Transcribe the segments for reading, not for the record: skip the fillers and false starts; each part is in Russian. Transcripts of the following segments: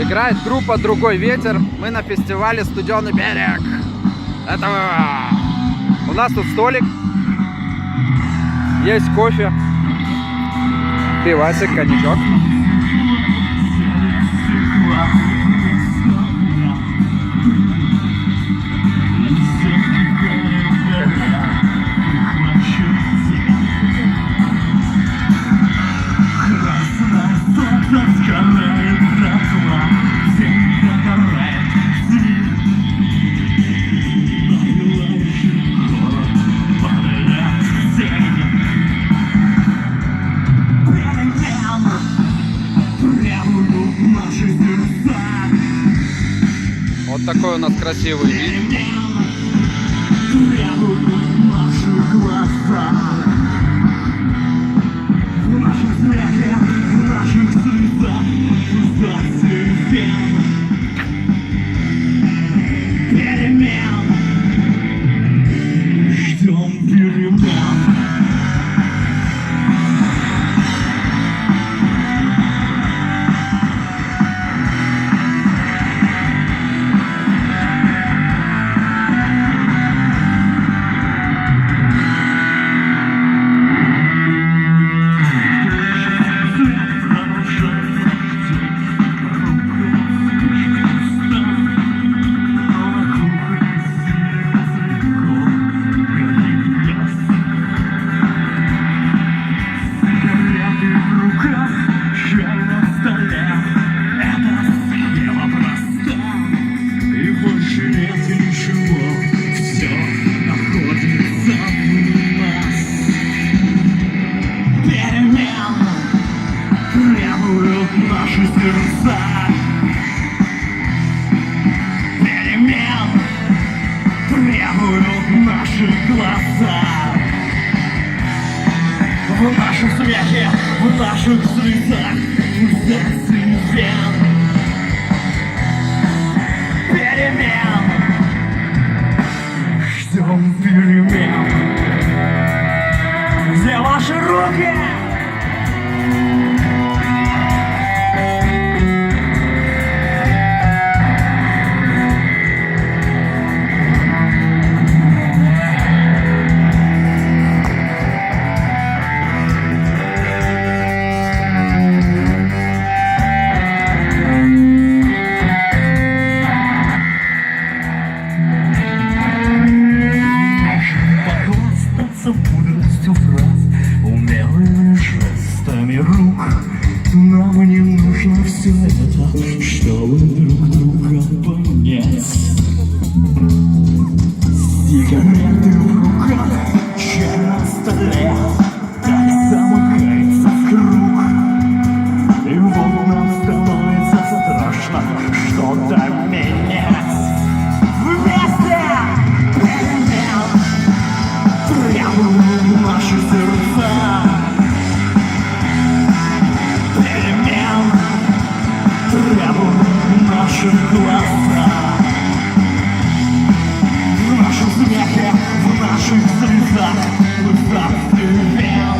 Играет группа «Другой ветер». Мы на фестивале «Студеный берег». У нас тут столик. Есть кофе. Пивасик, коньячок. Вот такой у нас красивый вид. Наши сердца перемен требуют наши глаза. В нашем смехе, в наших слезах, пульсации вен. Перемен, ждем перемен. Где ваши руки? Мудростью фраз, умелыми жестами рук. Нам не нужно все это, чтобы друг друга понять. Сигареты в руках, чай на столе, так замыкается в круг. И вот нам становится страшно что-то менять. Вместе! Требуют наши сердца перемен, требуют наши глаза. В нашем смехе, в наших слезах, в царстве вен.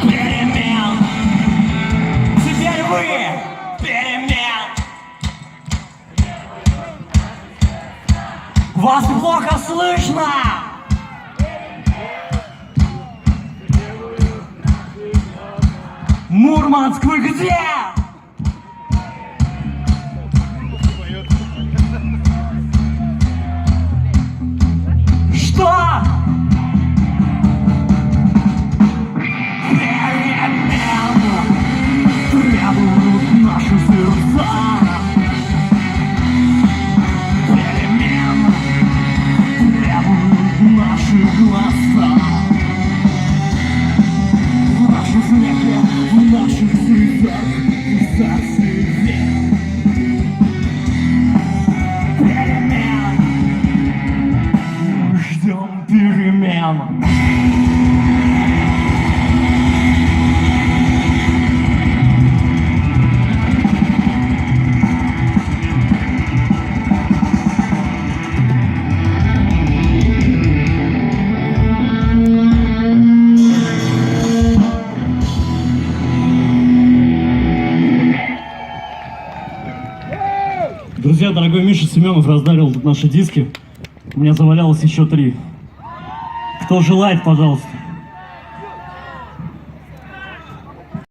Перемен. Теперь вы перемен. Вас плохо слышно! Мурманск, вы где? Что? Перемен требуют наши сердца. Перемен требуют наши глаза. В нашем смехе, в наших слезах, Друзья, дорогой Миша Семенов раздарил тут наши диски. У меня завалялось еще 3. Кто желает, пожалуйста.